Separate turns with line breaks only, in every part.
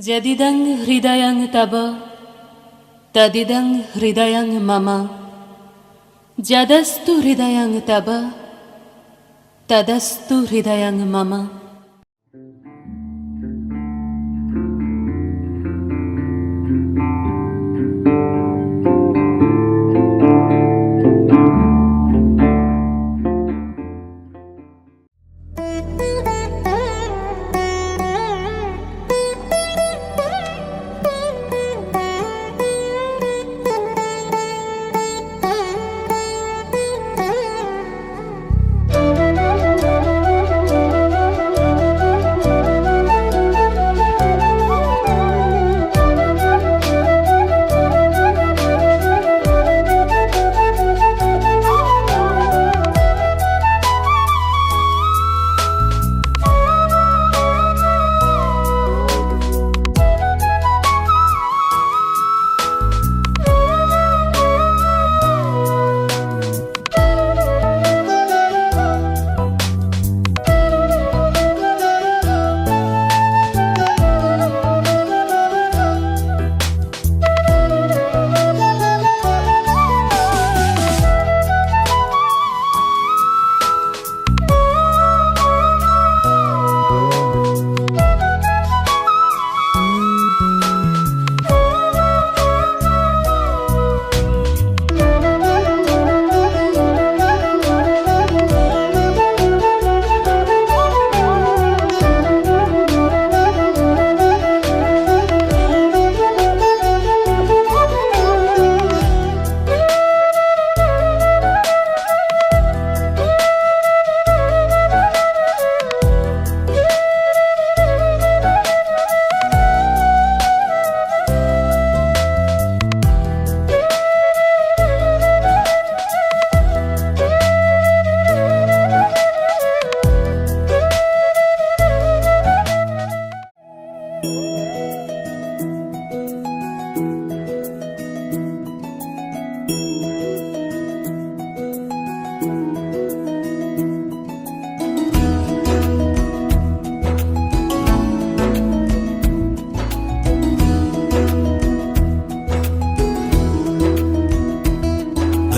यदिदं हृदयं तव तदिदं हृदयं मम यदस्तु हृदयं तव तदस्तु हृदयं मम।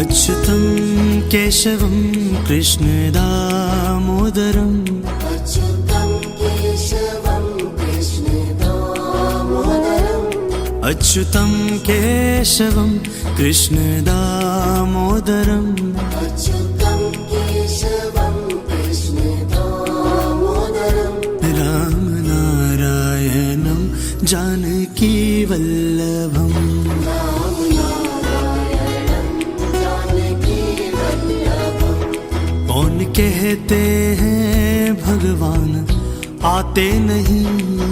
अच्युतं केशवं कृष्ण दामोदरम्
अच्युतं केशवं कृष्ण दामोदरम्
अच्युतं केशवं कृष्ण दामोदरम्
अच्युतं केशवं कृष्ण दामोदरम्
रामनारायणं जानकी वल्लभम् कौन कहते हैं भगवान आते नहीं,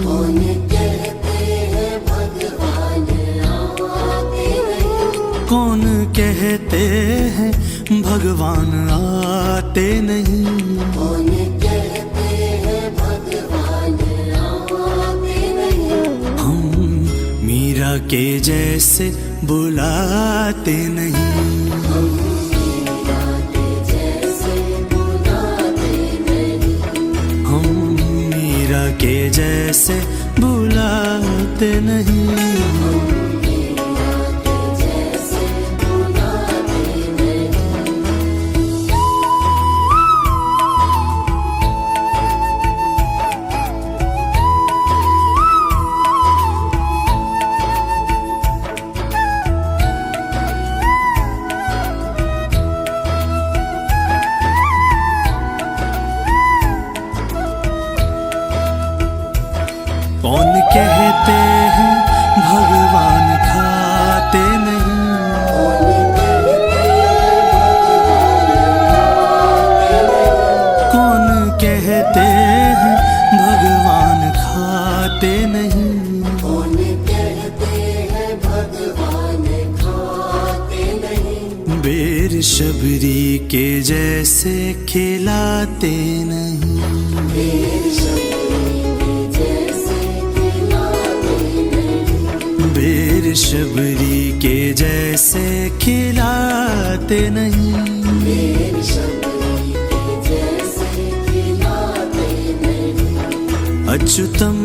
कौन कहते हैं भगवान आते नहीं,
कौन कहते हैं भगवान आते नहीं,
कौन कहते हैं भगवान आते नहीं।
हम मीरा के जैसे बुलाते नहीं, के जैसे बुलाते नहीं। कौन कहते हैं भगवान खाते नहीं, नहीं।
कौन कहते हैं भगवान खाते नहीं।
बेर शबरी के जैसे खिलाते नहीं।
बेर शबरी के जैसे खिलाते नहीं।
बेर शबरी के जैसे खिलाते नहीं।
बेर शबरी के जैसे खिलाते नहीं।
अच्युतम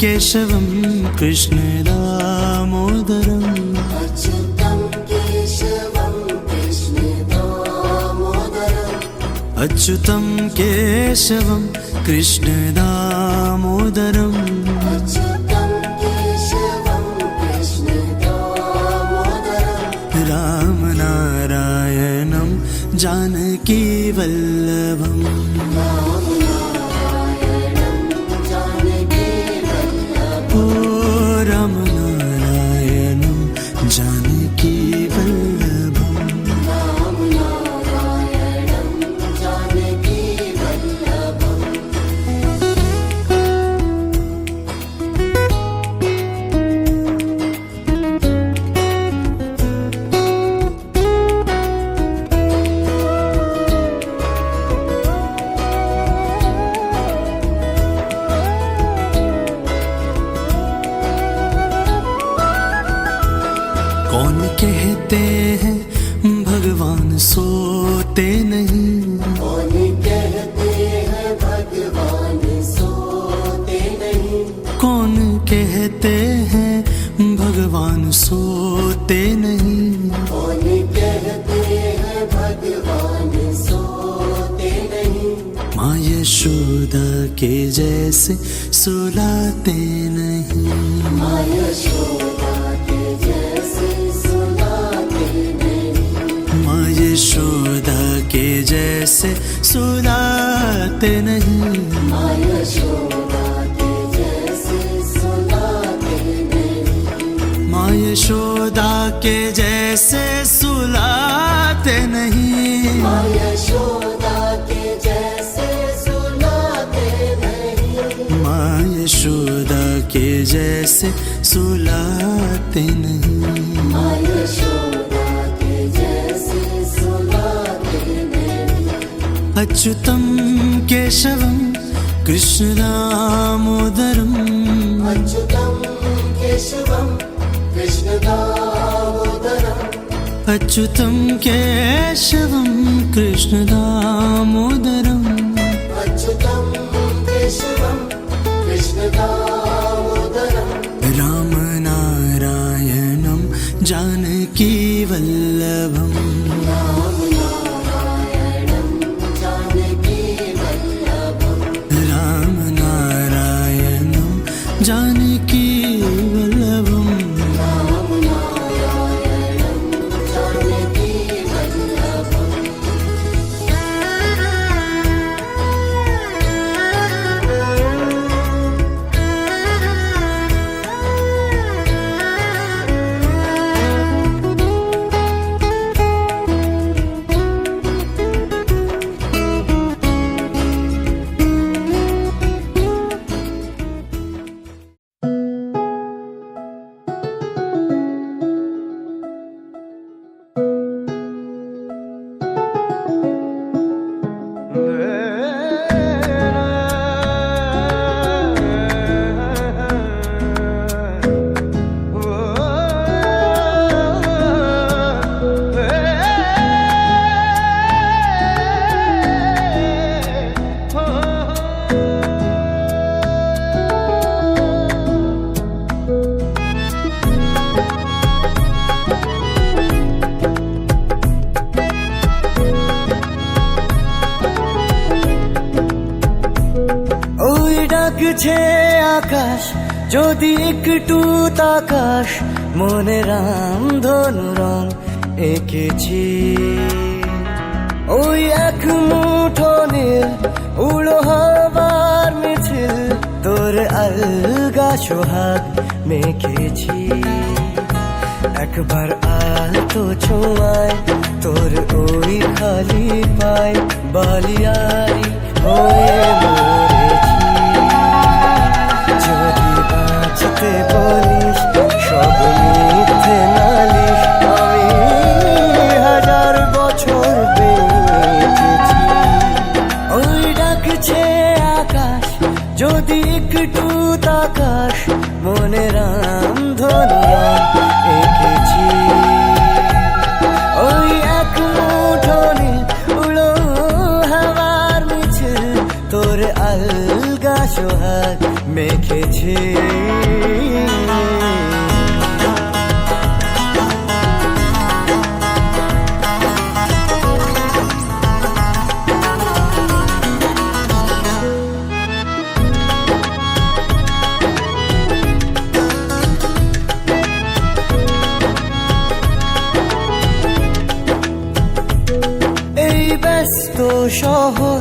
केशवम कृष्ण दामोदरम।
अच्युतम केशवम कृष्ण दामोदरम।
अच्युतम केशवम कृष्ण दामोदरम।
अच्युतम केशवम कृष्ण दामोदरम।
राम नारायणं जानकी वल्लभम।
राम नारायणं जानकी वल्लभम्।
ओ राम नारायणं जानकी वल्लभम।
राम नारायणं जानकी वल्लभम्।
कौन कहते हैं भगवान सोते नहीं।
कौन कहते हैं भगवान सोते नहीं।
कौन कहते हैं भगवान सोते नहीं।
कौन कहते हैं भगवान सोते नहीं।
माँ यशोदा के जैसे सुलाते नहीं।
माँ यशोदा के जैसे सुलाते नहीं।
माँ यशोदा के जैसे सुलाते नहीं।
माँ यशोदा के जैसे सुलाते नहीं।
माँ यशोदा के जैसे सुलाते नहीं।
माँ यशोदा के जैसे सुलाते नहीं।
माँ यशोदा के जैसे सुलाते नहीं।
माँ यशोदा के जैसे सुलाते नहीं।
अच्युतम केशवम कृष्ण दामोदरम।
अच्युतम केशवम कृष्ण दामोदरम।
अच्युतम केशवम कृष्ण दामोदरम।
अच्युतम केशवम कृष्ण दामोदरम।
राम नारायणं जानकी वल्लभम।
राम नारायणं जानकी वल्लभम्।
राम नारायणं जानकी वल्लभम।
राम नारायणं जानकी वल्लभम्।
ডাকছে আকাশ যদি একটু তাকাস মনে রাম ধনু রং এঁকেছি ওই এক মুঠো নীল উড়ো হবার মিছিল তোর আলগা সোহাগ মেখেছি একবার আল তো ছোঁয়ায় তোর ওই খালি পায় বালিয়ারি হয়ে মরেছি যদি হলুদ আকাশ মনে রামধনু এঁকেছি ওই এক মুঠোনে উড়ো হাওয়ার মিছিল তোর আলগা সোহাগ মেখেছি ব্যস্ত শহর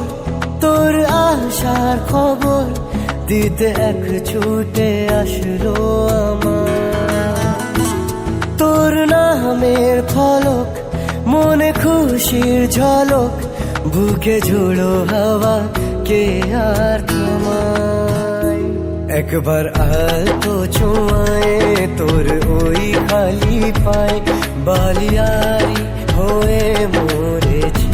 তোর আসার খবর দিতে এক ছুটে আসলো আমার তোর নামের ফলক মনে খুশির ঝলক বুকে ঝুড়ো হাওয়া কে আর থামায় একবার আলতো ছোঁয়ায় তোর ওই খালি পায় বালিয়ারি হয়ে মরেছি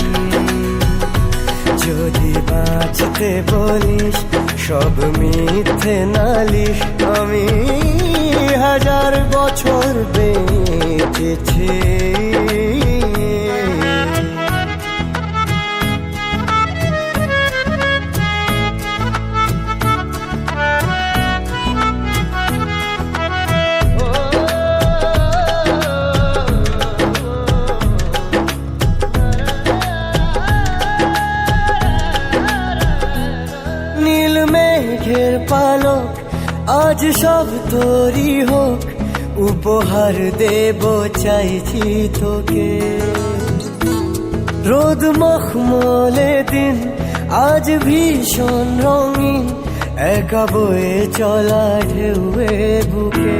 যদি বাঁচতে বলিস সব মিথ্যে নালিশ আমি 1000 বছর বেঁচেছি মেঘের পালক আজ সব তোরই হোক উপহার দেব চাইছি তোকে রোদ মখমলে দিন আজ ভীষণ রঙিন একা বয়ে চলা ঢেউয়ে বুকে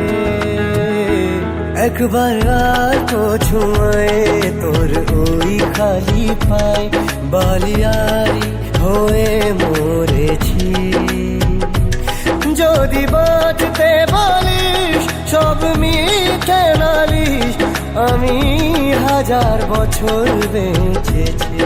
একবার আর তো ছুঁয়ে তোর ওই খালি পায় বালিয়ারি হয়ে মরেছি যদি বাঁচতে বলিস সব মিথ্যে নালিশ আমি 1000 বছর বেঁচেছি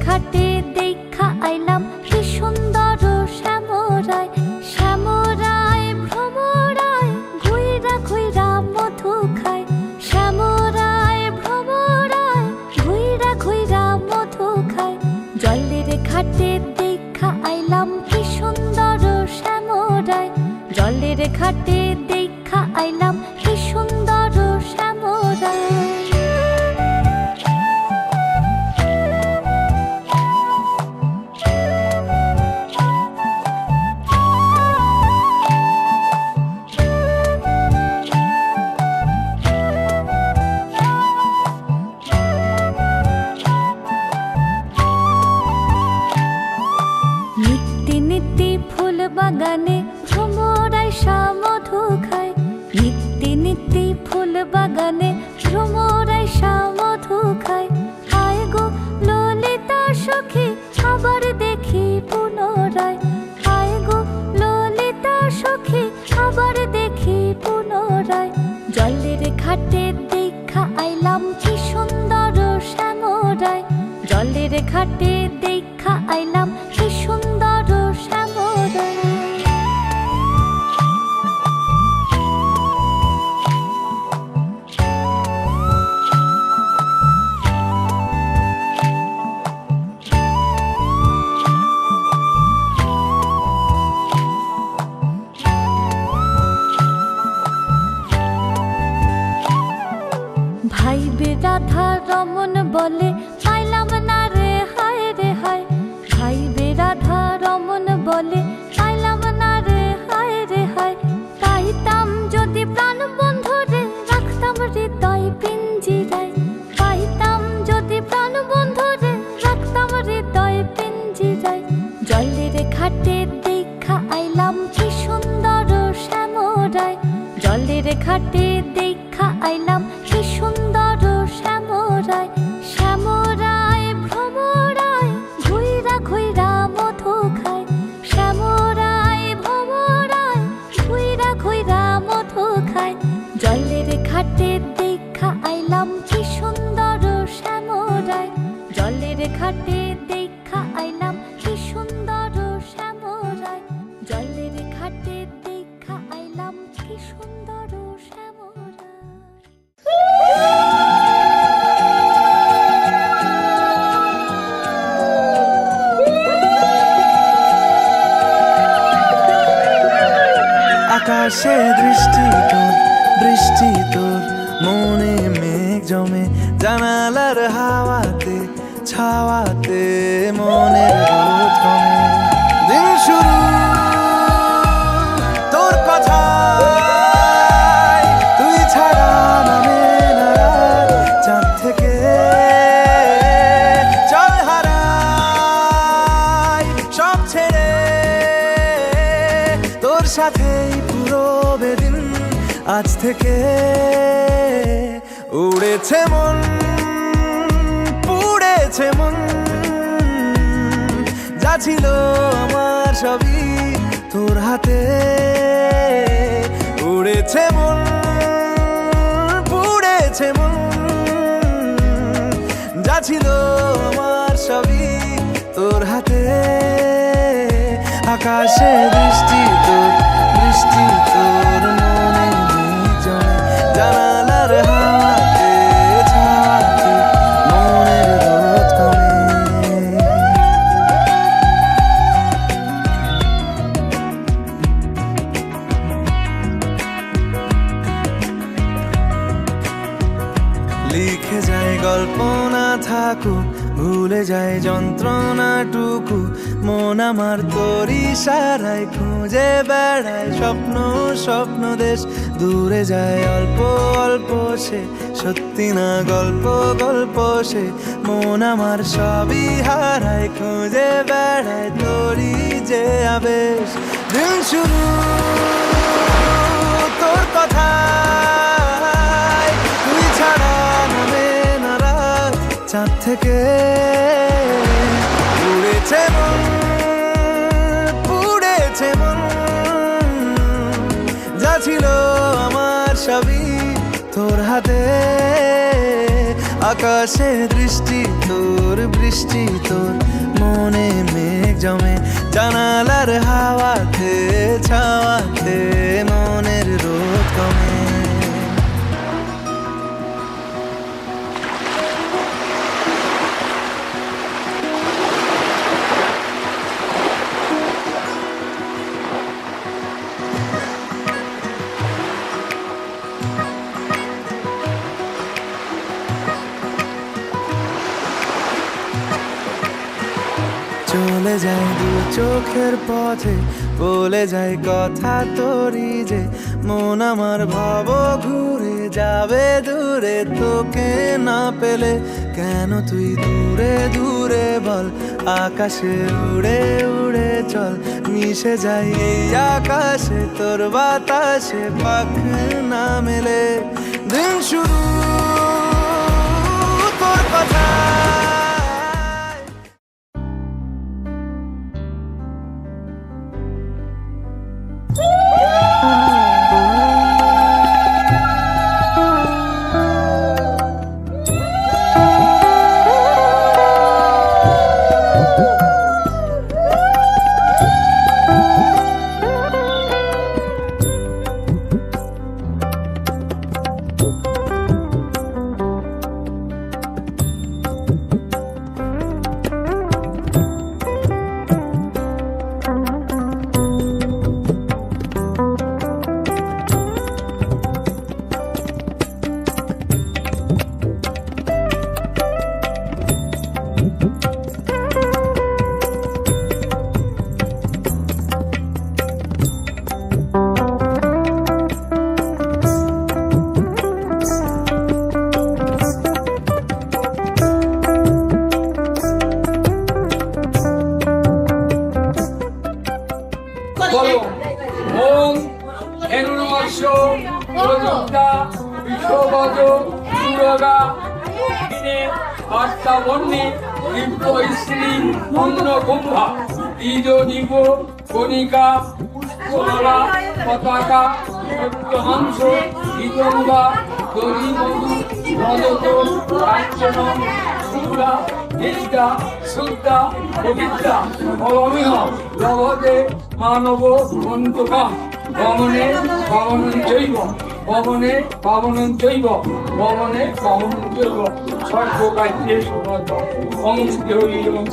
ঘাটে দেখা আইলাম কি সুন্দর শ্যামরায় শ্যামরায় ভ্রমরায় ঘুইরা ঘুইরা মধু খায় শ্যামরায় ভ্রমরায় ঘুইরা ঘুইরা মধু খায় জলের ঘাটে দেখা আইলাম কি সুন্দর শ্যামরায় জলের ঘাটে দেখা আইলাম কি সুন্দর শ্যামরায় বাগানে ভ্রমরায় মধু খায় নিত্য আইলাম কি সুন্দর শ্যামরায় জলের ঘাটে দেখা আইলাম কি সুন্দর শ্যামরায় ভাই বেরাধা রমন বলে পাইলাম না রে হায় রে হায় ভাই বেরাধা রমন বলে পাইলাম না রে হায় রে হায় পাইতাম যদি প্রাণ বন্ধু রে রাখতাম হৃদয় পিঞ্জিরায় পাইতাম যদি প্রাণ বন্ধু রে রাখতাম হৃদয় পিঞ্জিরায় জলের ঘাটে দেখা আইলাম কি সুন্দর শ্যামরায় জলের ঘাটে দেখা আইলাম কি সুন্দর শ্যামরায় শ্যামরায় ভ্রমরায় ঘুইরা ঘুইরা মধু খায় শ্যামরায় ভ্রমরায় ঘুইরা ঘুইরা মধু খায় জলের ঘাটে দেখা আইলাম কি সুন্দর শ্যামরায় জলের ঘাটে দেখা আইলাম কি সুন্দর শ্যামরায় জলের ঘাটে দেখা আইলাম কি সুন্দর শ্যামরায়
আকাশে দৃষ্টি তোর বৃষ্টি তোর মনে মেঘ জমে জানালার হাওয়াতে ছাওয়াতে মনের রোদ কমে দিন শুরু তোর কথায় তুই ছাড়া নামে না রাত চাঁদ থেকে চল হারাই সব ছেড়ে তোর সাথেই পুরো বেদিন আজ থেকে উড়েছে মন পুড়েছে মন যা ছিল আমার সবই তোর হাতে উড়েছে মন পুড়েছে মন যা ছিল আমার সবই তোর হাতে আকাশে বৃষ্টি তোর মনে মেঘ জমে জানালার হাওয়াতে ছাওয়াতে মনের রোদ কমে লিখে যায় গল্প না থাকুক ভুলে যায় যন্ত্রণাটুকু মন আমার তোর ইশারায় খুঁজে বেড়ায় স্বপ্ন স্বপ্ন দেশ দূরে যায় অল্প অল্প সে সত্যি না গল্প গল্প সে মন আমার সবই হারায় খুঁজে বেড়ায় তোরই যে আবেশ দিন শুরু তোর কথায় তুই ছাড়া নামে না রাত চাঁদ থেকে উড়েছে মন পুড়েছে মন যা ছিল আমার সবই তোর হাতে আকাশে দৃষ্টি তোর বৃষ্টি তোর মনে মেঘ জমে জানালার হাওয়াতে ছাওয়াতে মনের রোদ কমে চলে যায় দু চোখের পথে বলে যায় কথা তোরই যে মন আমার ভাব ঘুরে যাবে দূরে তোকে না পেলে কেন তুই দূরে দূরে বল আকাশে উড়ে উড়ে চল মিশে যাই এই আকাশে তোর বাতাসে পাখ না মেলে দিন শুরু তোর কথা
বর্ষ প্রযুক্তা বিশ্বগত সুরগা দিনে বার্তাবর্ণী দিব্য স্ত্রী পূর্ণ কুম্ভা দ্বিজ দীপ কণিকা পুষ্পমালা পতাকা সত্যহাংস গীতঙ্গা দধি মধু রজত কাঞ্চন শুক্লা নিষ্ঠা শুদ্ধা পবিত্রা অবমিহ জগতে মানব অন্তকা গমনে পাবনং চৈব পবনে পাবনং চৈব পবনে পাবনং চৈব সর্বকার্যে সমর্থ অংশে হই এবং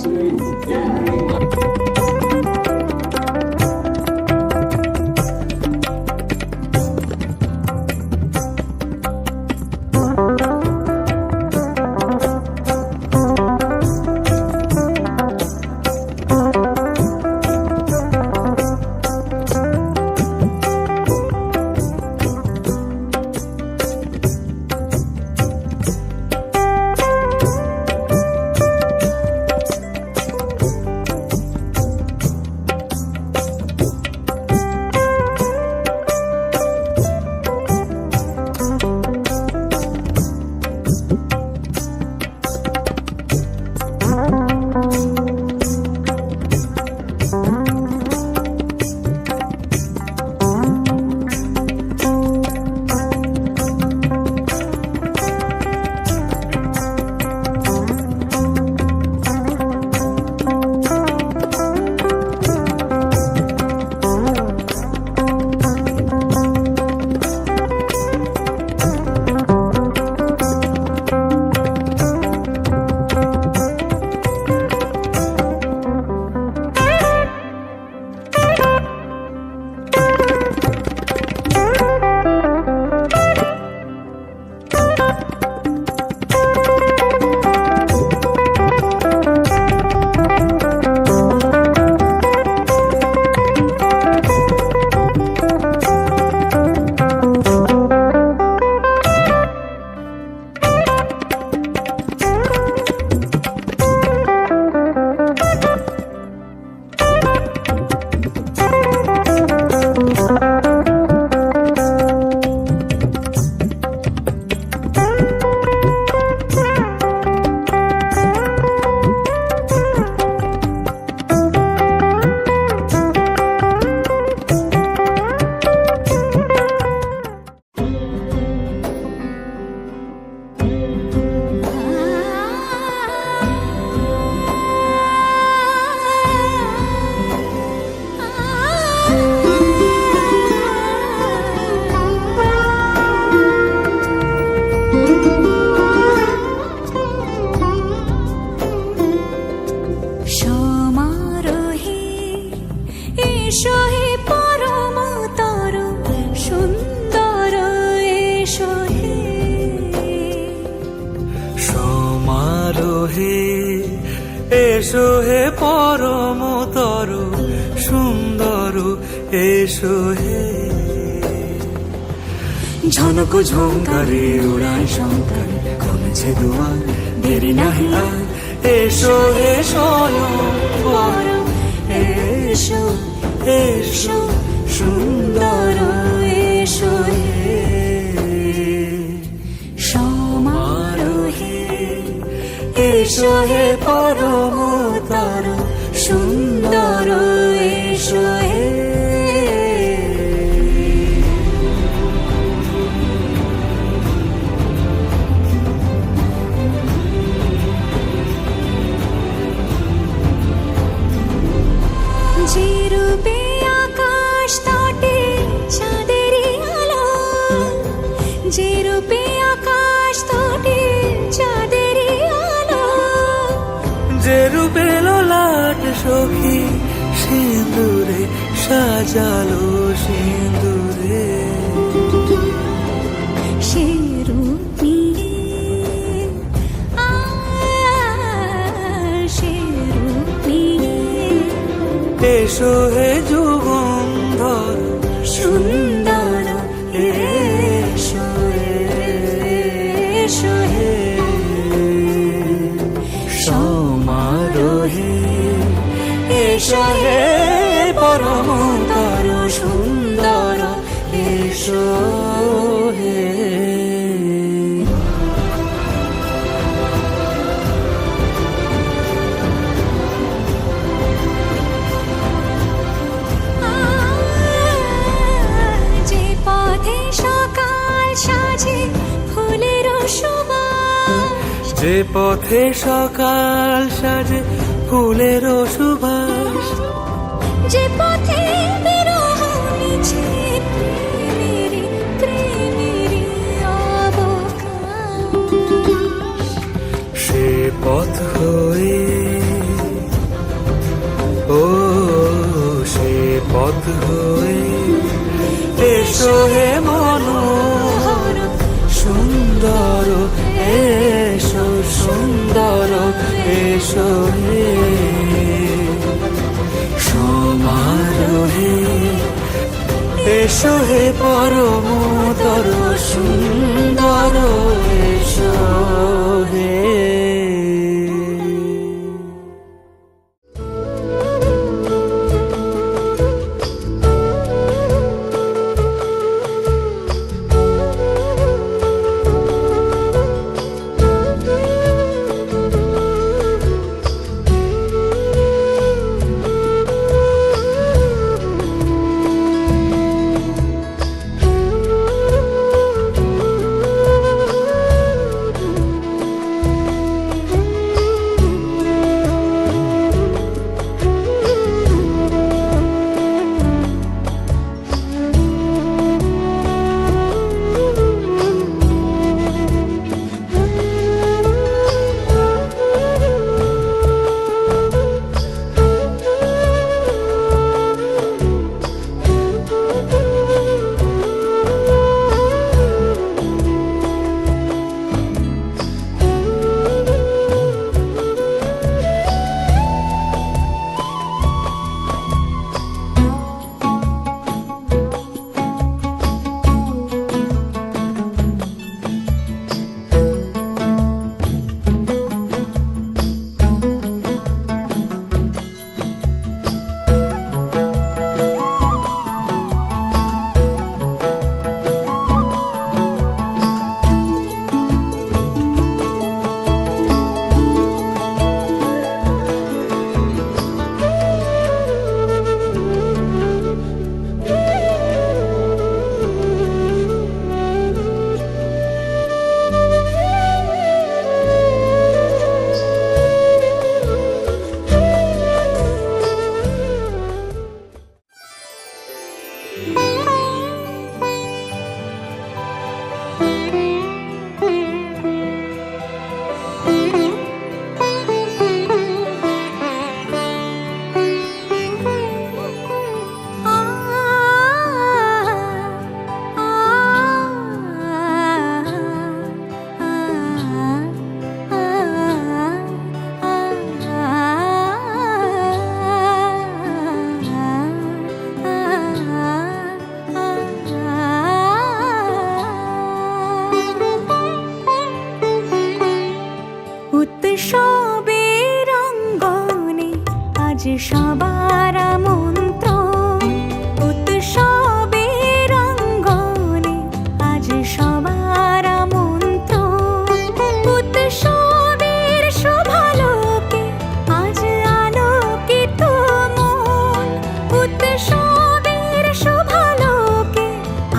এসো হে পরমতর সুন্দর এসো হে ঝনক ঝঙ্কারে উড়ায় শঙ্কারে কমেছে দুয়ার দেরি নাহি আর এসো হে স্বয়ং পরম এসো এসো সুন্দর এসো হে সমারোহে এসো হে পরমতর সুন্দর এসো হে
যে রূপে আকাশ তটে চাঁদেরই আলো, যে রূপে আকাশ তটে চাঁদেরই আলো,
যে রূপে ললাট সখী সিঁদুরে সাজালো সিঁদুরে
সে রূপ নিয়ে সে রূপ নিয়ে
এসো হে যুগন্ধর
সুন্দর এসো এসো হে
সমারোহে এসো হে পরমতর সুন্দর এসো এসো হে।
যে পথে সকাল সাজে ফুলের সুবাস,
যে পথে সকাল সাজে ফুলের সুবাস,
যে পথে বিরহ মিছে প্রেমেরই অবকাশ,
সে পথ হয়ে ও সে পথ হয়ে এসো হে মনোহর সুন্দর, এসো সুন্দর, এসো হে সমারোহে, এসো হে পরমতর সুন্দর, এসো হে।
উৎসবের অঙ্গনে আজ সবার আমন্ত্রণ, উৎসবের অঙ্গনে আজ সবার আমন্ত্রণ, উৎসবের শোভালোকে আজ আলোকিত মন, উৎসবের শোভালোকে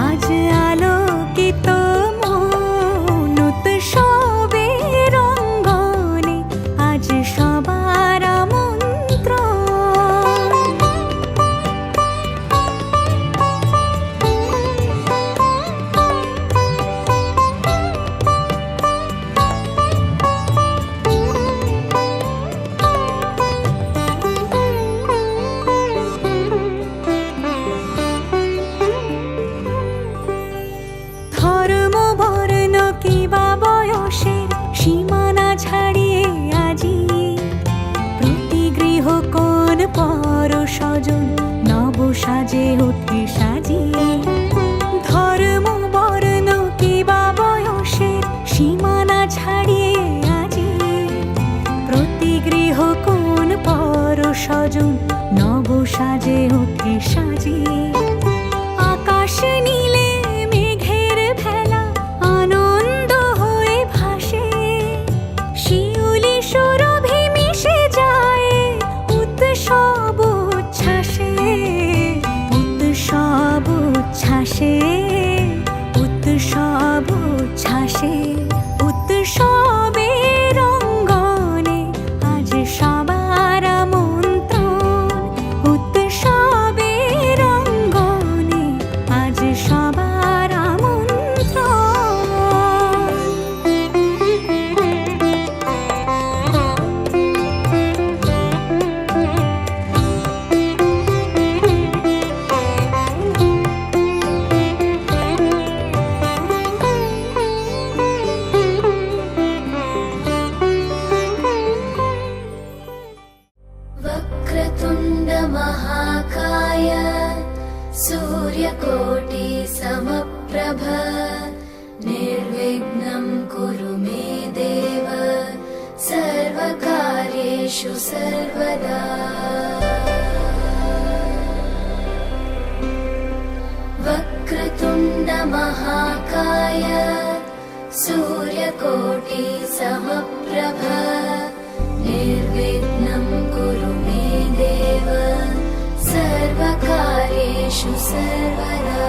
আজ আলোকিত মন, উৎসবের অঙ্গনে আজ সবার আমন্ত্রণ। ধর্ম বর্ণ কিবা বয়সের সীমানা ছাড়িয়ে আজি প্রতি গৃহ কোন পর স্বজন নব সাজে ওঠে সাজিয়ে। ধর্ম বর্ণ কিবা বয়সের সীমানা ছাড়িয়ে আজি প্রতি গৃহ কোন পর স্বজন নব সাজে ওঠে সাজিয়ে। আকাশ নীলে উৎসব উচ্ছ্বাসে উৎসবের অঙ্গনে আজ সবার আমন্ত্রণ। উৎসবের অঙ্গনে আজ সবার
वक्रतुण्ड महाकाय सूर्यकोटि समप्रभ निर्विघ्नं कुरु मे देव सर्वकार्येषु सर्वदा। वक्रतुण्ड महाकाय सूर्यकोटि समप्रभ निर्विघ्नं कुरु मे देव सर्वकार्येषु सर्वदा।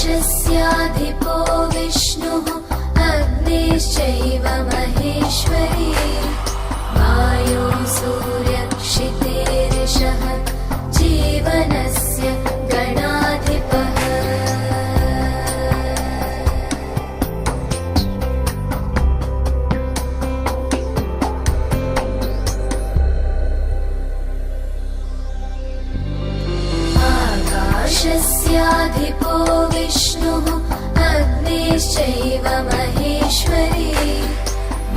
आकाशस्याधिपो विष्णुः अग्निश्चैव महेश्वरी वायो सूर्यक्षितेरिषः जीवनस्य गणाधिपः। आकाशस्याधिपो विष्णुः अग्निश्चैव महेश्वरी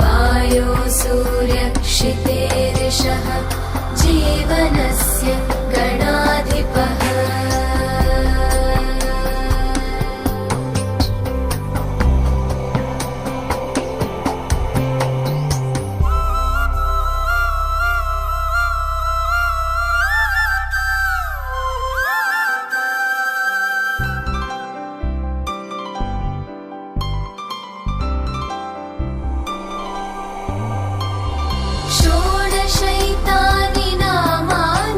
वायो सूर्यक्षितेरिषः जीवनस्य गणाधिपः। षोडशैतानि नामानि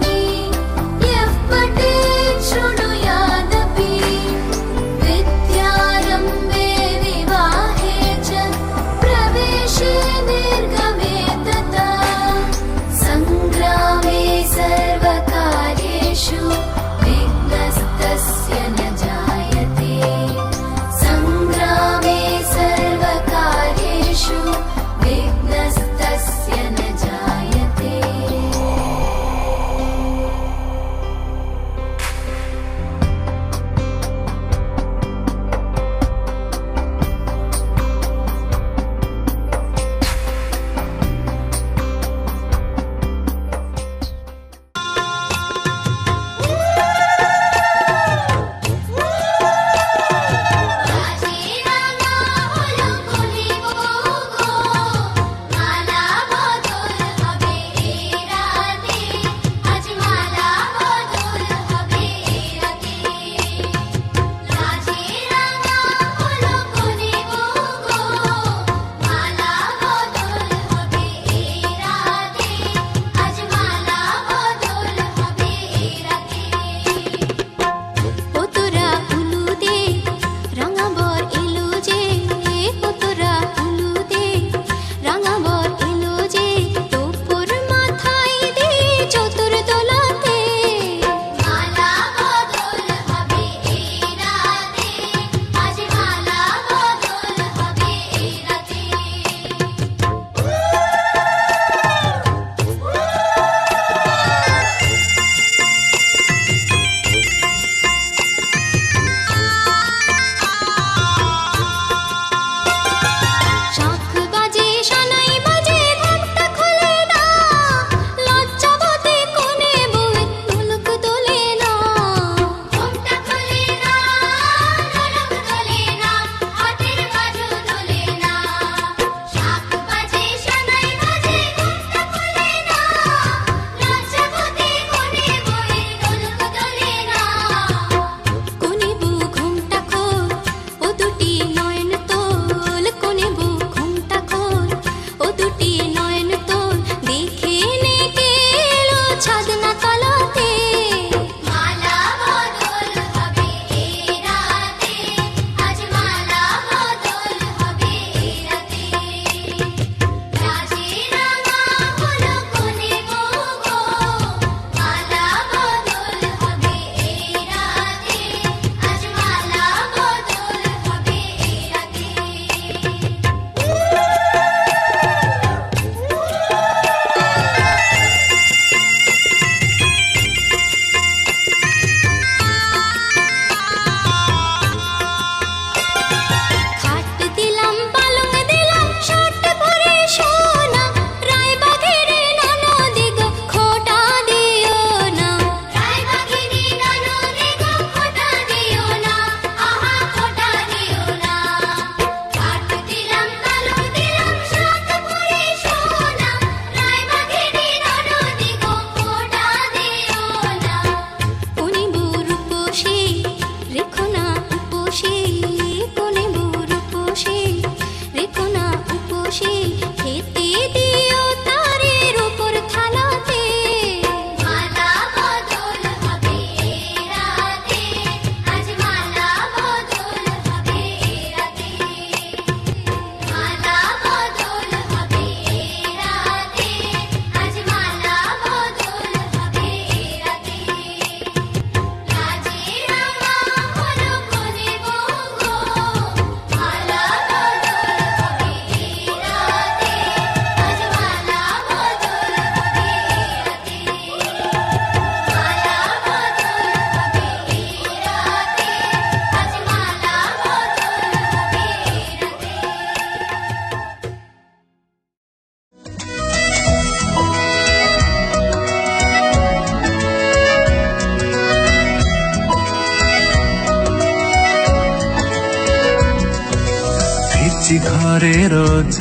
ঘরে রোজ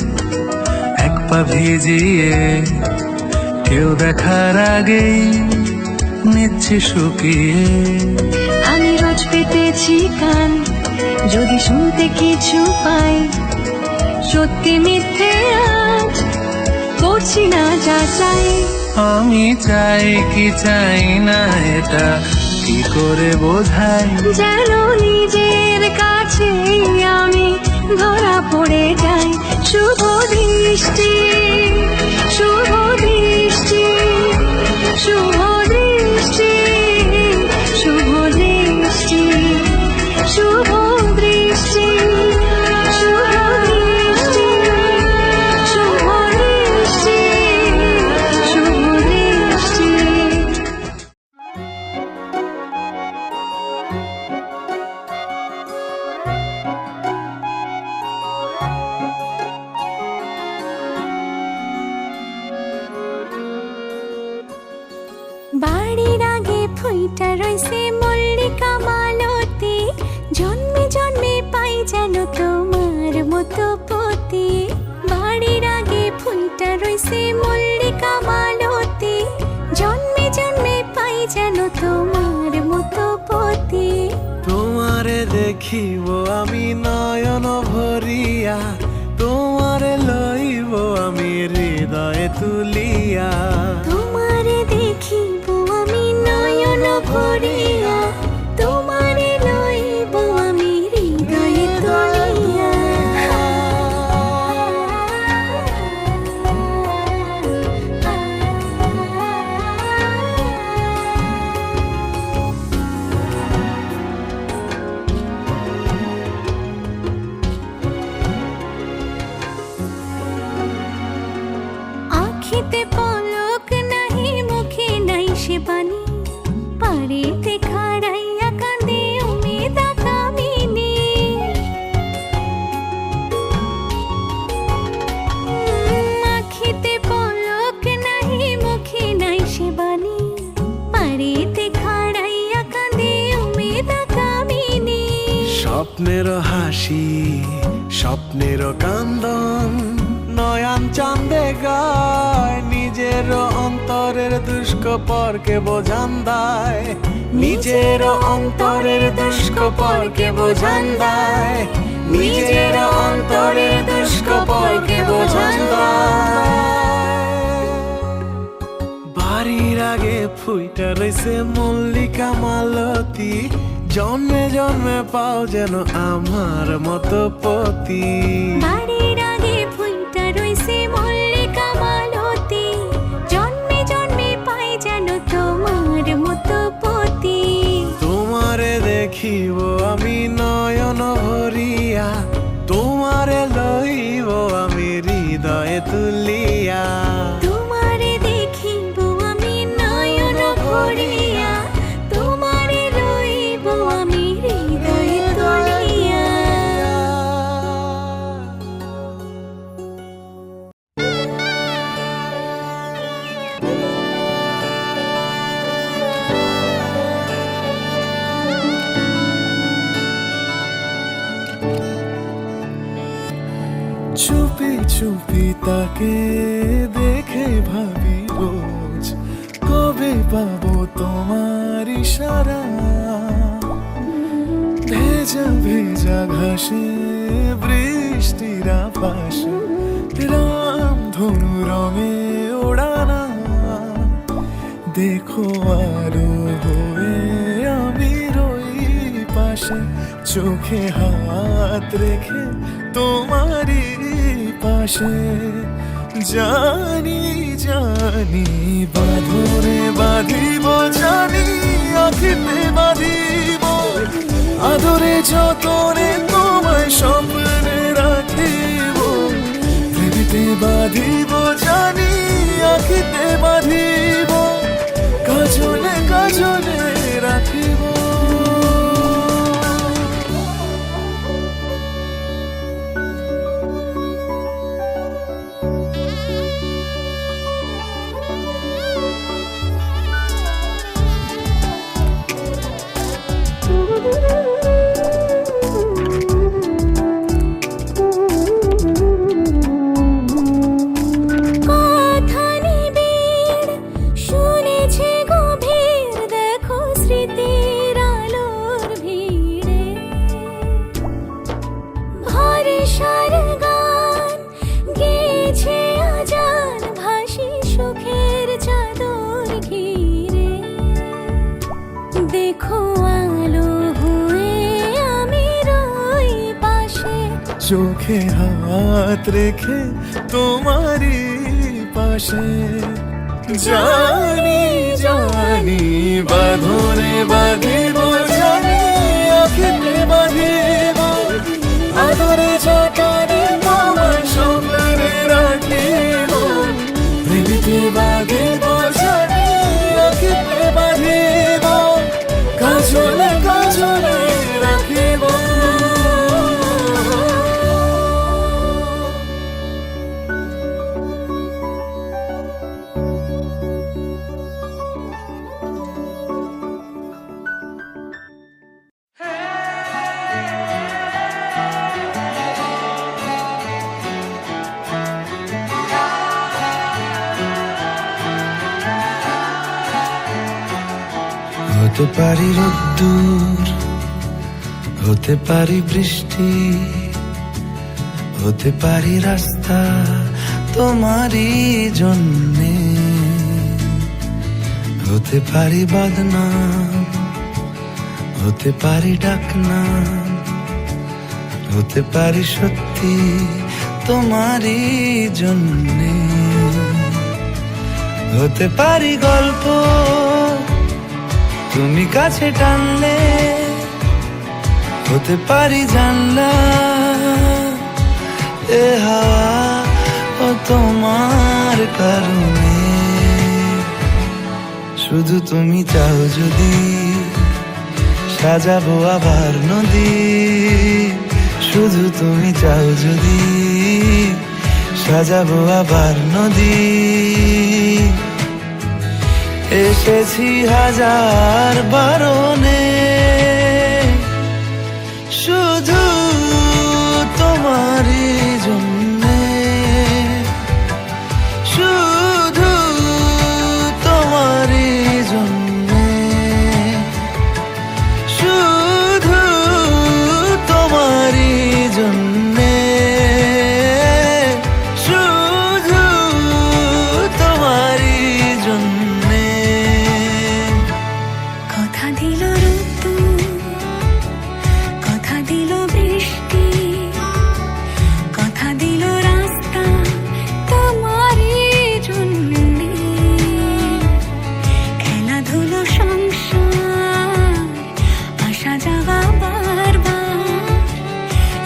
এক পা ভিজিয়ে, কেউ দেখার আগেই নিচ্ছে শুকিয়ে।
আমি রোজ পেতেছি কান, যদি শুনতে কিছু পাই, সত্যি মিথ্যে আজ করছি না যাচাই।
আমি চাই কি চাই না এটা কি করে বোঝাই,
যেন নিজের কাছে আমি ধরা পড়ে যাই। শুভ দৃষ্টি, শুভ দৃষ্টি, শুভ দৃষ্টি, শুভ দৃষ্টি, শুভ দৃষ্টি, শুভ দৃষ্টি, শুভ দৃষ্টি, শুভ দৃষ্টি। বাড়ির আগে ফুইটা রইছে মল্লিকা মালতী, জন্মে জন্মে পাই যেন তোমার মতো পতি। বাড়ির আগে ফুইটা রইছে মল্লিকা মালতী, জন্মে জন্মে পাই যেন তোমার মতো পতি।
তোমারে দেখিব আমি নয়ন ভরিয়া, তোমারে লইব আমি হৃদয়ে তুলিয়া।
তোমারে দেখিব আমি নয়ন ভরিয়া, তোমারে লইব আমি হৃদয়ে তুলিয়া। আখিতে পলক নাহি, মুখে নাই সে বাণী, পারেতে খাড়াইয়া কাঁদে উমেদা কামিনী। আখিতে পলক নাহি, মুখে নাই সে বাণী, পারেতে খাড়াইয়া কাঁদে উমেদা কামিনী।
স্বপ্নের হাসি, স্বপ্নের কান্দন, নয়ন চাঁদে গায় নিজের অন্তরের দুষ্কপরকে বোঝান দেয়, নিজের অন্তরের দুষ্কপরকে বোঝান দেয়, নিজের অন্তরের দুষ্কপরকে বোঝান দেয়। বাড়ির আগে ফুইটা রইছে মল্লিকা মালতী, জন্মে জন্মে পাও যেন আমার মতো পতি।
বাড়ির আগে ফুইটা রইছে মল্লিকা মালতী, জন্মে জন্মে পাই যেন তোমার মতো পতি।
তোমারে দেখিব আমি নয়ন ভরিয়া, তোমারে লইব আমি হৃদয়ে তুলিয়া।
তোমারে দেখিব আমি নয়ন ভরিয়া, তোমারে লইব আমি হৃদয়ে তুলিয়া।
চুপি চুপি তাকে দেখে ভাবি রোজ, কবে পাবো তোমার ইশারা। ভেজা ভেজা ঘাসে বৃষ্টির আভাসে, রামধনু রঙে ওড়ানা। দেখো আরো হয়ে আমি রই পাশে, চোখে হাত রেখে তোমারই পাশে। জানি জানি বাঁধরে বাঁধিব, জানি আখিতে বাঁধিব, আদরে যতনে তোমায় স্বপ্নে রাখিব। প্রেমেতে বাঁধিব, জানি আখিতে বাঁধিব, কাজলে কাজলে রাখিব। চোখে হাত রেখে তোমারই পাশে। জানি জানি বাঁধনে বাঁধিব, জানি আঁখিতে বাঁধিব, আদরে যতনে তোমার স্বপ্নে রাখিব। প্রেমিতে বাঁধিব, জানি আঁখিতে বাঁধিব, কাজলে কাজলে রাখিব। হতে পারি রোদ্দুর, হতে পারি বৃষ্টি, হতে পারি রাস্তা তোমারই জন্যে, হতে পারি বদনাম, হতে পারি ডাকনাম, হতে পারি সত্যি তোমারই জন্যে, হতে পারি গল্প তুমি কাছে টানলে, হতে পারি জানলা এ হাওয়া ও তোমার কারণে। শুধু তুমি চাও যদি সাজাবো আবার নদী, শুধু তুমি চাও যদি সাজাবো আবার নদী। এসেছি হাজার বারণে, শুধু তোমারই জন্যে, শুধু তোমারই জন্যে, শুধু তোমারই জন্যে, শুধু তোমারই জন্যে।
কথা দিল রোদ্দুর, কথা দিল বৃষ্টি, কথা দিল রাস্তা তোমারই জন্যে। খেলাধুলো সংসার আসা যাওয়া বারবার,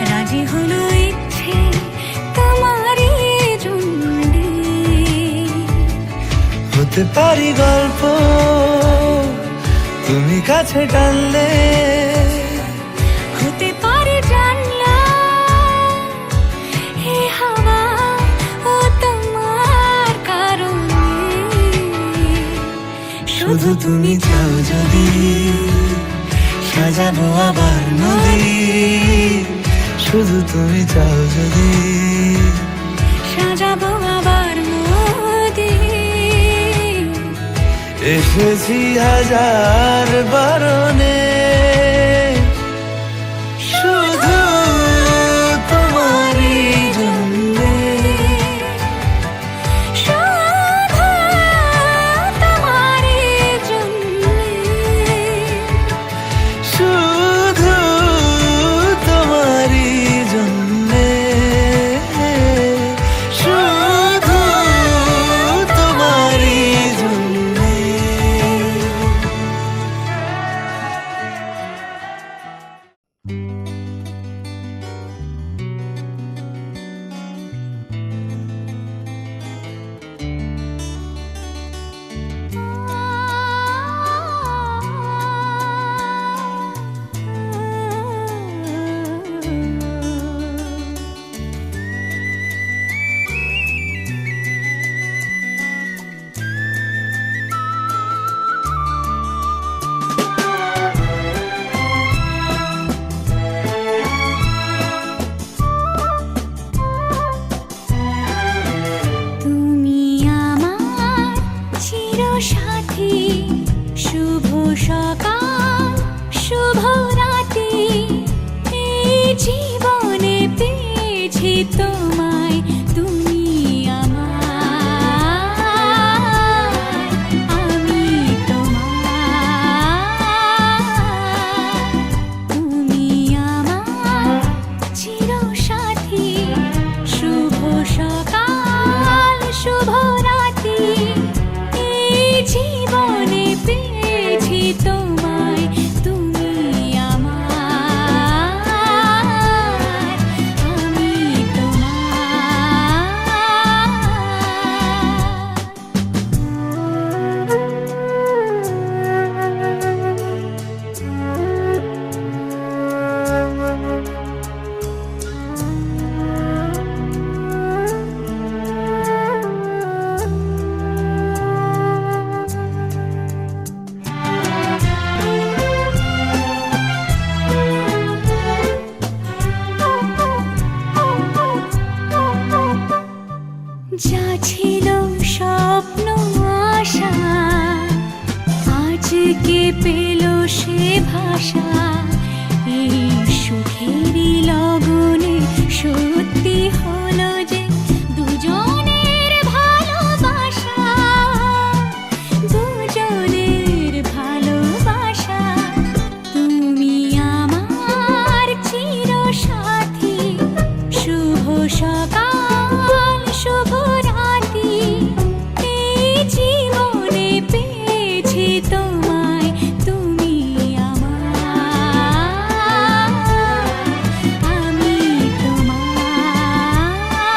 রাজি হলো ইচ্ছে তোমারই জন্যে।
হতে পারি গল্প তুমি কাছে টানলে,
হতে পারে জানলা হে হাওয়া ও তোমার কারণে।
শুধু তুমি চাও যদি সাজাবো আবার নদী, শুধু তুমি চাও যদি
সাজাবো আবার নদী।
এসেছি হাজার বারণে, শুধু তোমারই জন্যে,
শুধু তোমারই জন্যে,
শুধু তোমারই জন্যে, শুধু তোমারই জন্যে।
তুমি আমার চিরসাথী, শুভ সকাল শুভ রাতি, এই জীবনে পেয়েছি তোমায়, তুমি আমার, আমি তোমার। তুমি আমার চিরসাথী, পেয়েছি তোমায়, তুমি আমার, আমি যা ছিল স্বপ্ন আশা, আজকে পেল সে ভাষা। এই সুখেরই লগনে সত্যি হলো যে দুজনের ভালোবাসা, দুজনের ভালোবাসা। তুমি আমার চিরসাথী, শুভ সকাল শুভ রাতি, এই জীবনে পেয়েছি তোমায়, তুমি আমার, আমি তোমার।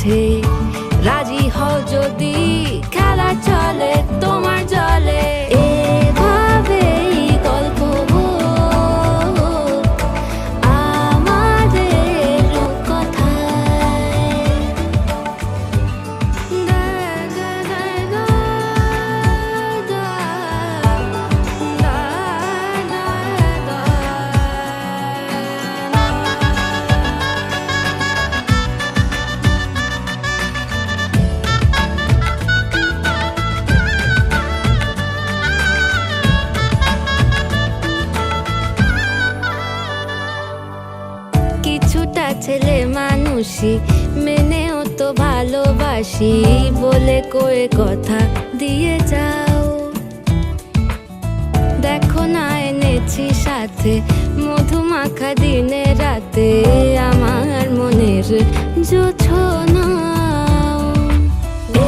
কাছে রাজি হও যদি খেলা চলে তোমার জলে এভাবেই গল্প হোক আমাদের রূপকথায়। কিছুটা ছেলে মানুষই মেনেও তো ভালোবাসি বলে কয়ে কথা দিয়ে যাও। দেখো না এনেছি সাথে মধুমাখা দিনে রাতে আমার মনের জোছনা।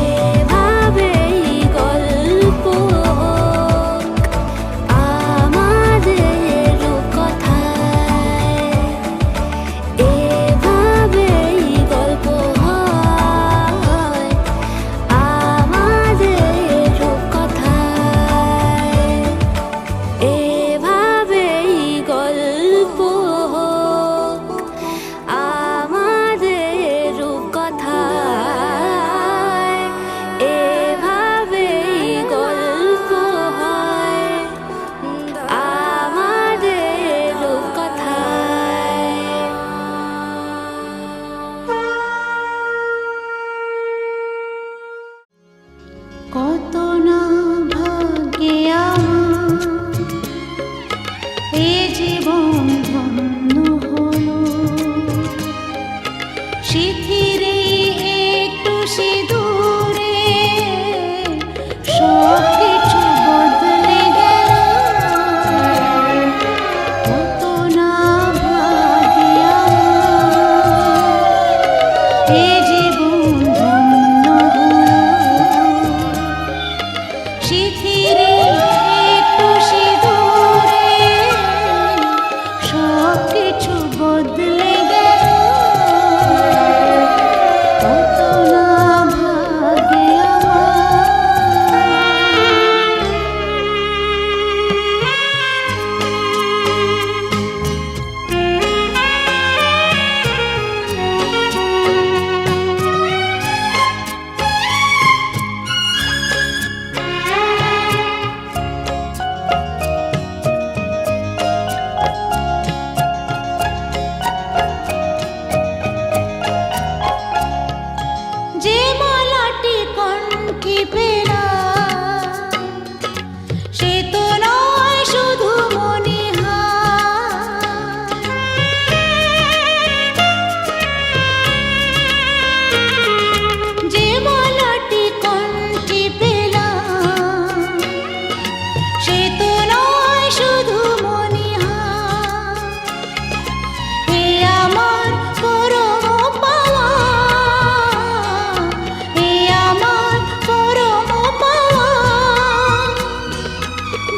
এভাবেই গল্প হোক আমাদের রূপকথায়। এভাবেই গল্প হয় আমাদের রূপকথায়। এভাবেই গল্প হোক আমাদের রূপকথায়। এভাবেই গল্প হয় আমাদের রূপকথায়। কত না ভাগ্যে আমার এ জীবন ধন্য হলো। শিথিরে একটু সিঁদুরে সব কিছু বদলে গেল। কত না ভাগ্যে আমার এ জীবন ধন্য হলো। শিথিরে একটু সিঁদুরে সব কিছু বদলে গেল। কত না ভাগ্যে যে মালাটি কণ্ঠে পেলাম সে তো নয় শুধু মনে হয়। যে মালাটি কণ্ঠে পেলাম সে তো নয় শুধু মনে হয়। এ আমার পরম পাওয়া, এ আমার পরম পাওয়া,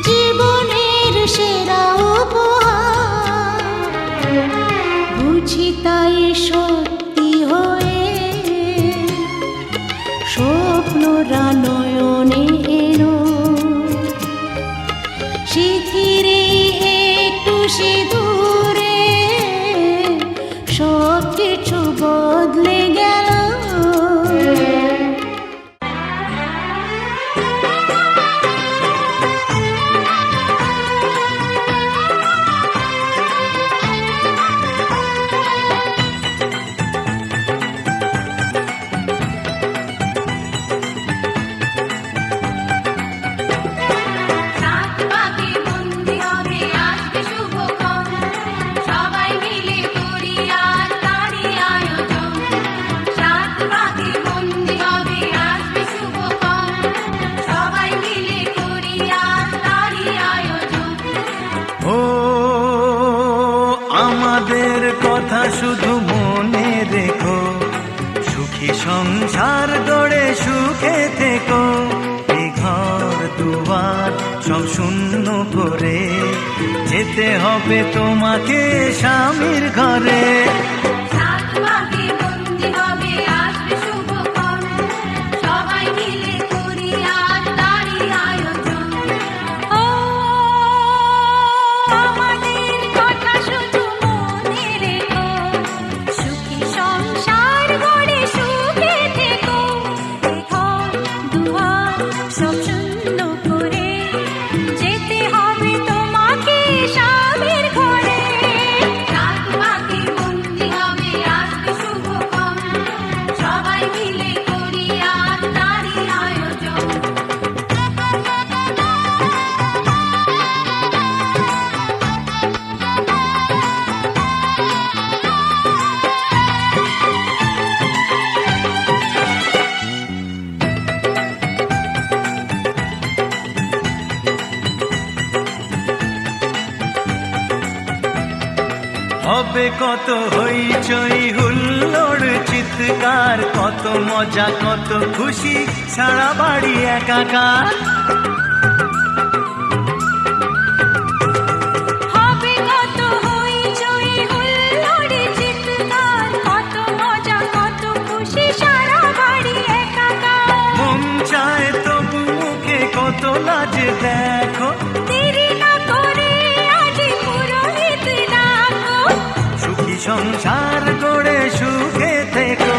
জীবনের সেরা উপহার। বুঝি তাই সত্যি হয়ে স্বপ্নরা নয়নে এলো। শিথিরে একটু সিঁদুরে সব কিছু বদলে গেল। সবাই মিলে করি আজ তারি আয়োজন।
শুধু মনে রেখো, সুখী সংসার গড়ে সুখে থেকো। এই ঘর দুয়ার সব শূন্য করে যেতে হবে তোমাকে স্বামীর ঘরে।
সাত ভাগে বন্দি হবে আসবে
হবে কত হইচই হুল্লোড় চিৎকার, কত মজা কত খুশি সারা বাড়ি একাকার।
হবে কত হইচই হুল্লোড় চিৎকার, কত মজা কত খুশি সারা বাড়ি একাকার।
মন চায় তবু মুখে কত লাজ দেখো,
দেরি না করে আজই পুরোহিত ডাকো।
সুখী সংসার গড়ে সুখে থেকো।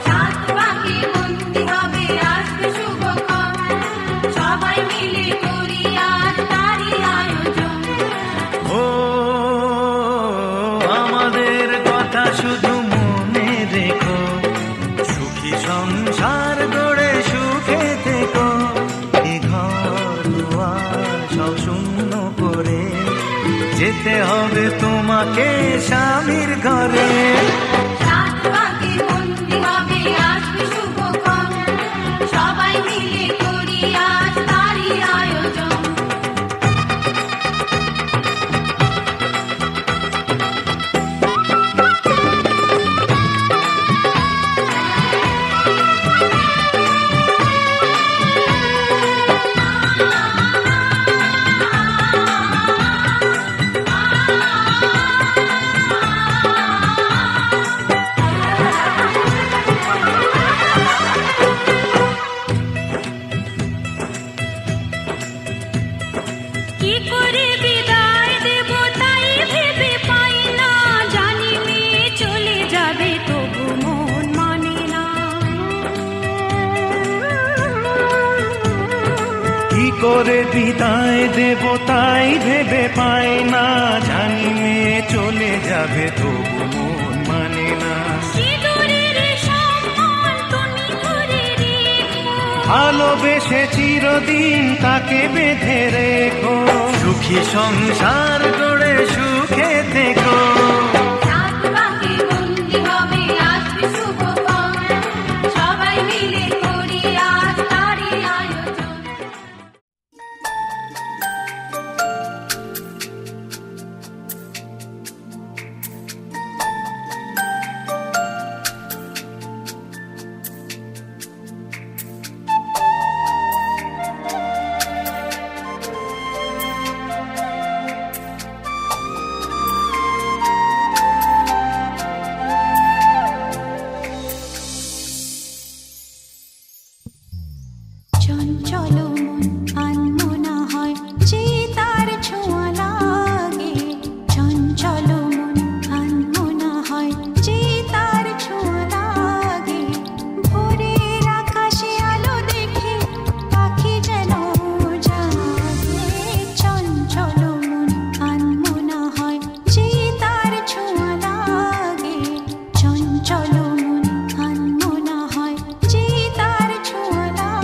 সাত পাকে বন্দি হবে আসবে শুভক্ষণ, সবাই মিলে করি আজ তারই আয়োজন।
ও আমাদের কথা শুধু মনে রেখো, সুখী সংসার গড়ে সুখে থেকো। এ ঘর দুয়ার সব শূন্য করে যেতে হবে তোমাকে স্বামীর ঘরে।
সাত পাকে বন্দি হবে আসবে শুভক্ষণ, সবাই মিলে করি আজ তারই আয়োজন।
কি করে বিদায় দেব তাই ভেবে পাই না, জানি মেয়ে চলে যাবে তবু মন মানে না।
কি করে বিদায় দেব তাই ভেবে পাই না, জানি মেয়ে চলে যাবে তবু মন মানে না।
সিঁদুরের সম্মান তুমি ধরে রেখো,
ভালোবেসে চিরদিন তাকে বেঁধে রেখো, সুখী সংসার গড়ে সুখে থেকো।
সাত পাকে বন্দি হবে আসবে শুভক্ষণ, সবাই মিলে করি আজ তারই আয়োজন।
চঞ্চল মন আনমনা হয় যে তার ছোঁয়া লাগে। চঞ্চল মন আনমনা হয় যে তার ছোঁয়া লাগে। ভোরের আকাশে আলো দেখে পাখি যেন জাগে। চঞ্চল মন আনমনা হয় যে তার ছোঁয়া লাগে। চঞ্চল মন আনমনা হয় যে তার ছোঁয়া লাগে।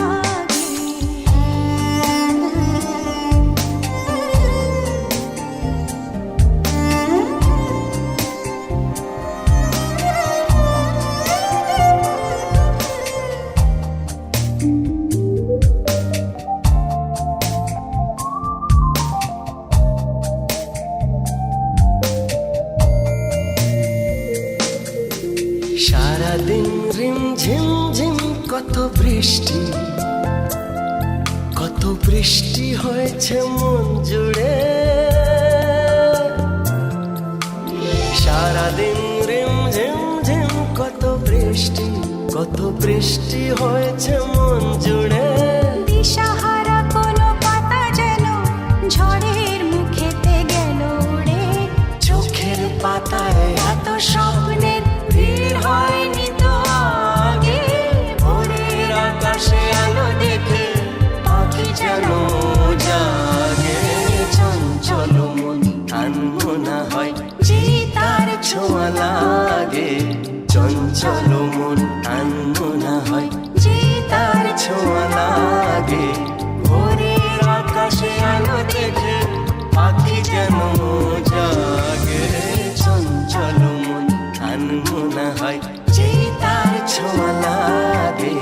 সারাদিন রিম ঝিম ঝিম কত বৃষ্টি, কত বৃষ্টি হয়েছে মন জুড়ে। সারাদিন রিম ঝিম ঝিম কত বৃষ্টি, কত বৃষ্টি হয়েছে মন জুড়ে।
দিশাহারা কোনো পাতা যেন ঝড়ের মুখেতে গেল উড়ে।
চোখের পাতায় এত স্বপ্নের ভিড় হয়নি তো আগে। ভোরের আকাশে আলো দেখে পাখি যেন জাগে। চঞ্চল মন আনমনা হয় যে তার ছোঁয়া লাগে। চঞ্চল মন আনমনা হয় যে তার ছোঁয়া লাগে। ভোরের আকাশে আলো দেখে পাখি যেন জাগে। চঞ্চল মন আনমনা হয় যে তার ছোঁয়া লাগে।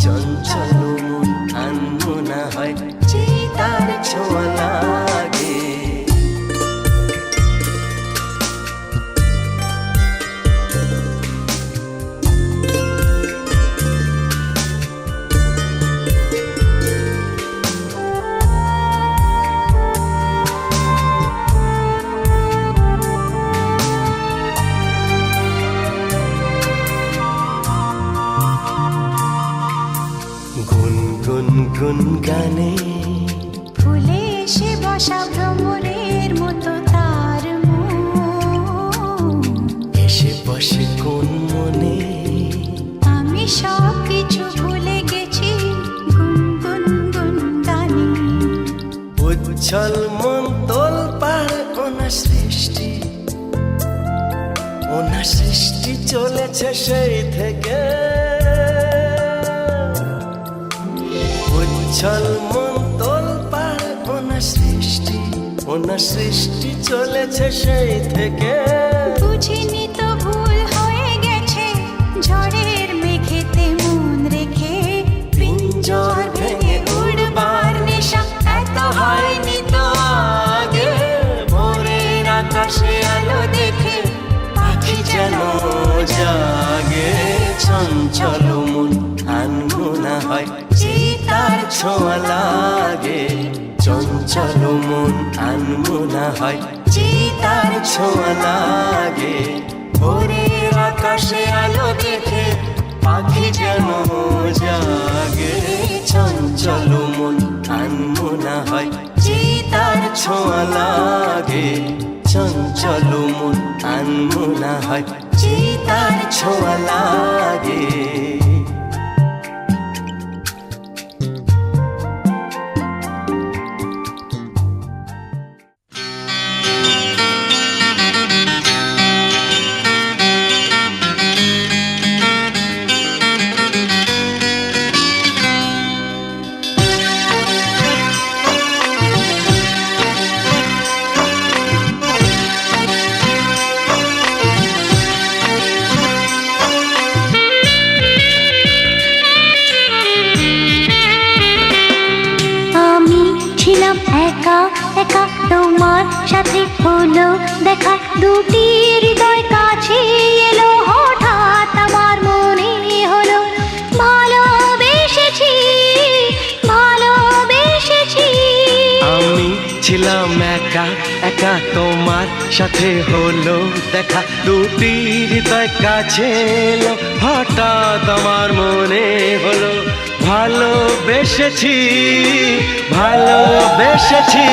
চঞ্চল মন আনমনা হয় যে তার ছোঁয়া লাগে। গুনগুন গানে
ফুলে এসে বসা ভ্রমরের মতো তার মন।
এসে বসে কোন মনে
আমি সব কিছু ভুলে গেছি গুনগুন গুন গানে।
উচ্ছল মন তোল পাড় ওনার সৃষ্টি চলেছে সেই থেকে। উচ্ছল মন তোল পাড় ওনার সৃষ্টি চলেছে সেই থেকে।
বুঝিনি তো ভুল হয়ে গেছে ঝড়ের মেঘেতে মন রেখে। পিঞ্জর ভেঙে উড়বার নেশা এত হয়নি তো আগে।
ভোরের আকাশে আলো দেখে পাখি যেন জাগে। চঞ্চল মন আনমনা হয় যে তার ছোঁয়া লাগে। চঞ্চল মন আনমনা হয় যে তার ছোঁয়া লাগে। ভোরের আকাশে আলো দেখে পাখি যেন জাগে। চঞ্চল মন আনমনা হয় যে তার ছোঁয়া লাগে। চঞ্চল মন আনমনা হয় যে তার ছোঁয়া লাগে।
একা তোমার সাথে হলো দেখা। দুটি হৃদয় কাছে এলো হঠাৎ আমার মনে হলো ভালোবেসেছি ভালোবেসেছি।
আমি ছিলাম একা একা তোমার সাথে হলো দেখা। দুটি হৃদয় কাছে এলো হঠাৎ আমার মনে হলো ভালোবেসেছি ভালোবেসেছি।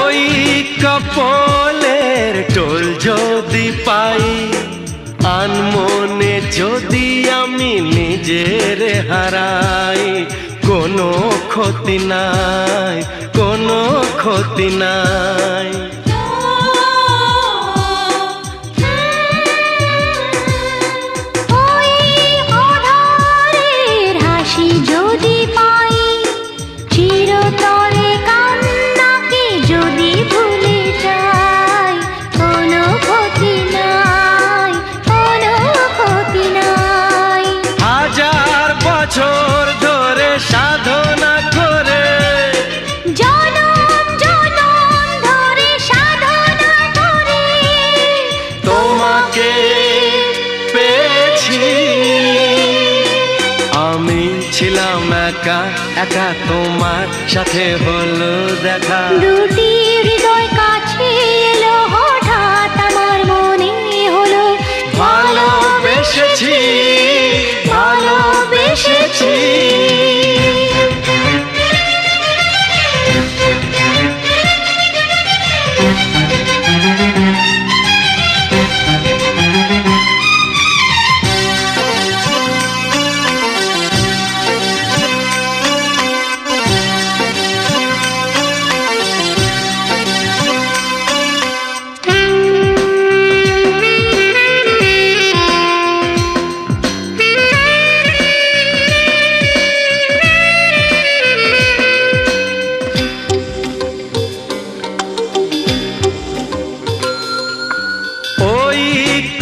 ওই কপলের টোল যদি পাই আনমনে যদি আমি নিজের হারাই। কোনো ক্ষতি নাই কোনো ক্ষতি নাই।
ওই অধারের হাসি যদি পাই চিরতরে কান্নাকে যদি ভুলে যাই। কোনো ক্ষতি নাই কোনো ক্ষতি নাই।
হাজার বছর ধরে সাধনা করে
জনম জনম ধরে সাধনা করে
তোমাকে পেয়েছি। আমি ছিলাম একা একা তোমার সাথে হলো দেখা।
দুটি হৃদয় কাছে এলো হঠাৎ আমার মনে হলো
ভালোবেসেছি ভালোবেসেছি।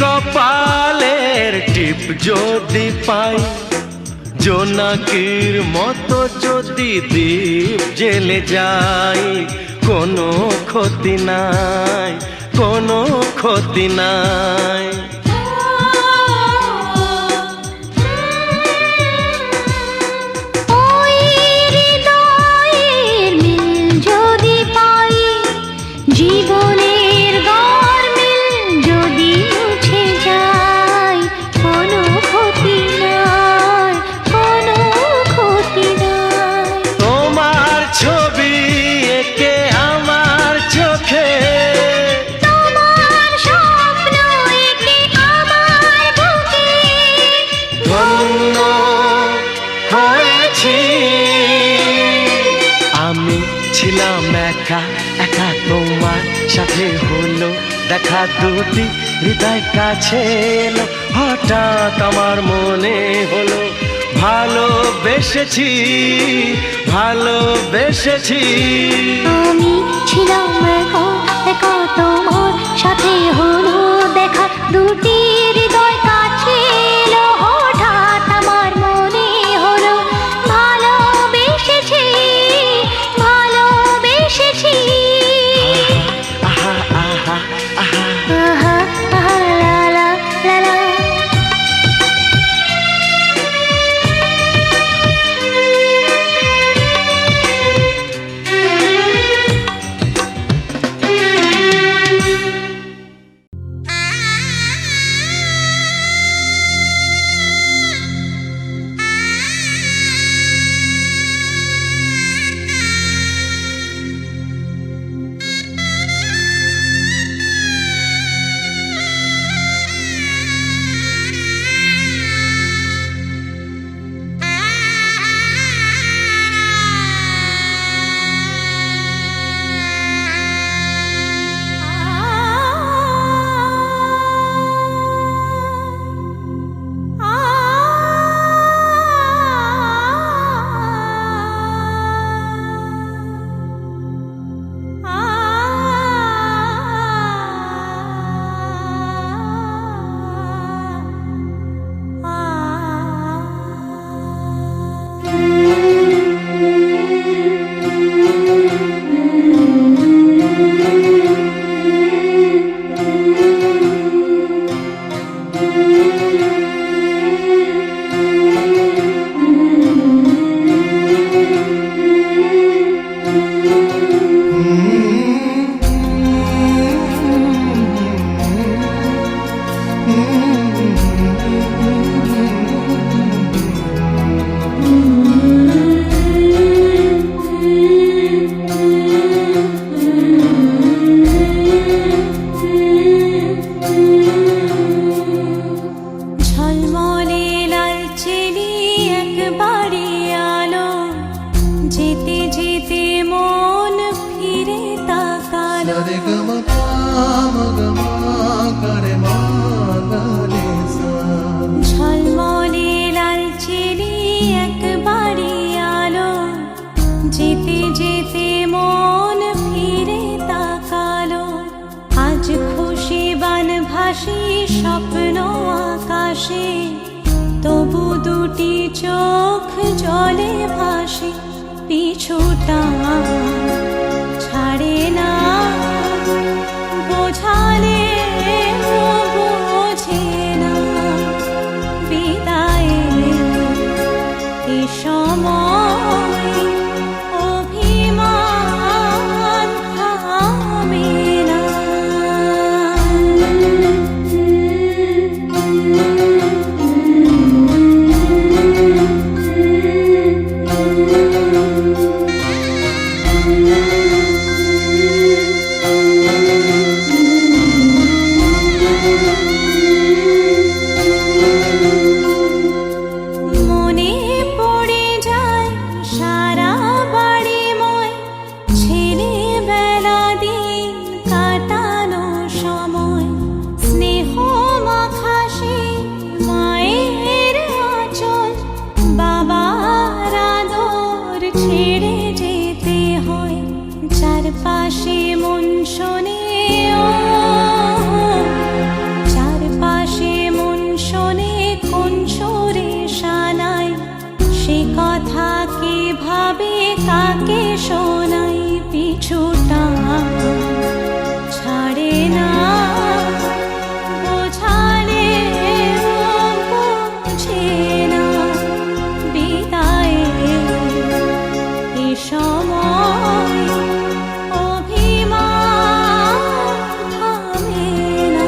কপালের টিপ যদি পাই জোনাকির মতো যদি দ্বীপ জেলে যাই, কোনো ক্ষতি নাই, কোনো ক্ষতি নাই।
ওই হৃদয়ের মিল যদি পাই, জীবনের গরমিল যদি মুছে যায়, কোনো ক্ষতি নাই, কোনো ক্ষতি নাই।
তোমার ছবি এঁকে আমার চোখে,
তোমার স্বপ্ন এঁকে আমার বুকে,
ধন্য হয়েছি। আমি ছিলাম একা একা, তোমার সাথে হলো দেখা, দুটি হৃদয় কাছে এলো, হঠাৎ আমার মনে হলো ভালোবেসেছি, ভালোবেসেছি।
আমি ছিলাম একা একা, তোমার সাথে হলো দেখা, দুটি হৃদয় কাছে এলো, হঠাৎ আমার মনে হলো ভালোবেসেছি, ভালোবেসেছি।
আহা আহা আহা
আহা আহা লা লা লা লা। ঝলমলে লাল চেলি একবারে আলো, যেতে যেতে মন ফিরে তাকালো। ঝলমলে লাল চেলি একবারে আলো, যেতে যেতে মন ফিরে তাকালো। আজ খুশি বান ভাসি স্বপ্ন আকাশে, তবু দুটি চোখ জলে ভাসে, পিছুটা ছাড়ে না, বোঝালে বোঝে না। বিদায়ের এ সময় অভিমান থামে না। মনে পড়ে যায় সারা বাড়িময়, ছেলেবেলা দিন কাটানো সময়। স্নেহ মাখাসে মায়ের আঁচল, বাবার আদর ছেড়ে যেতে হয়। চারপাশে মন শোনে, চারপাশে মন শোনে কোন সুরে শানায়, তাকে শোনাই পিছুটা ছাড়ে না বোঝালে বুঝে না বিদায়ে এ সময় অভিমান থামে না।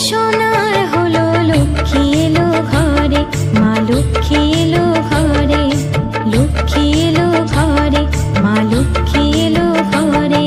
সোনার হলো লক্ষ্মী এলো ঘরে, মা লক্ষ্মী এলো ঘরে, লক্ষ্মী এলো ঘরে, মা লক্ষ্মী এলো ঘরে।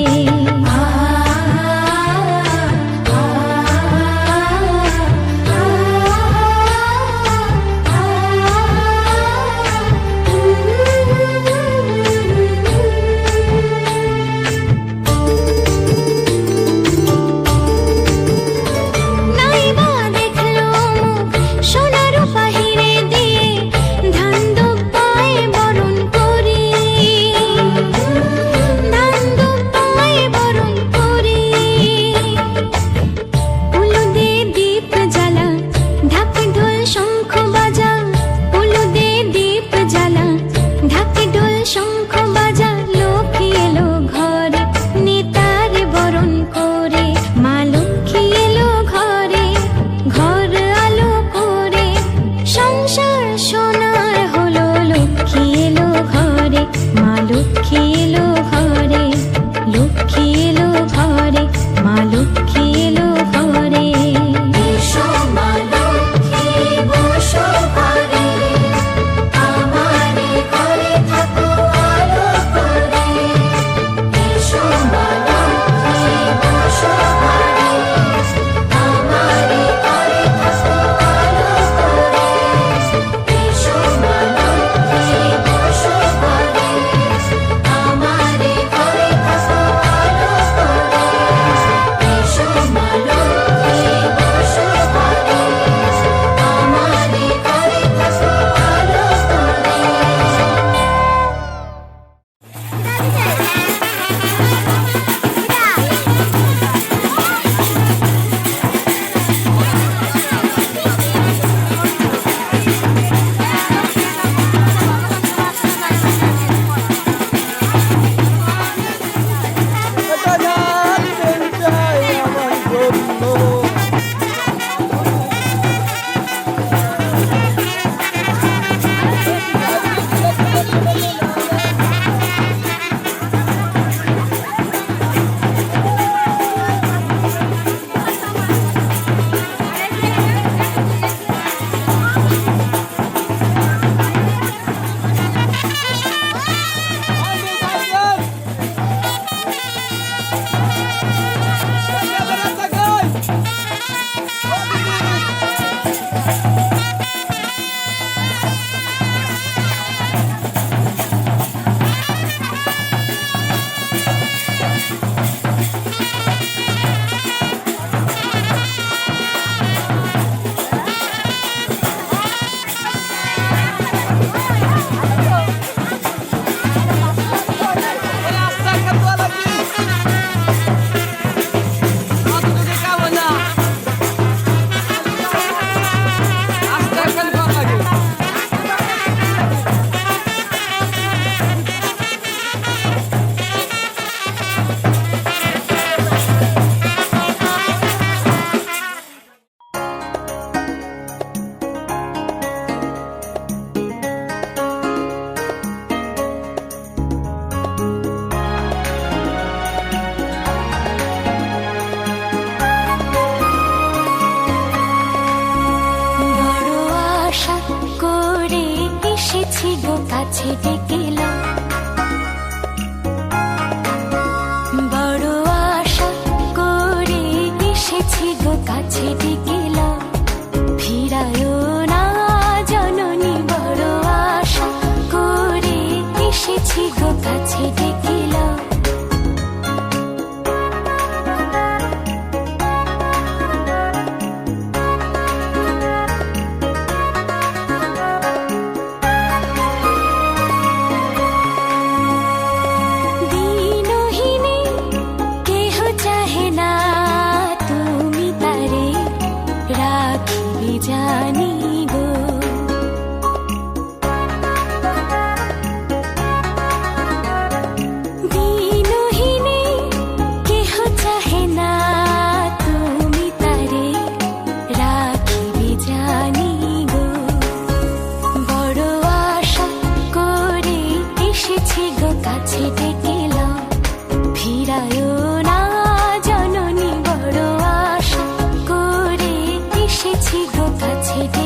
এসেছি গো কাছে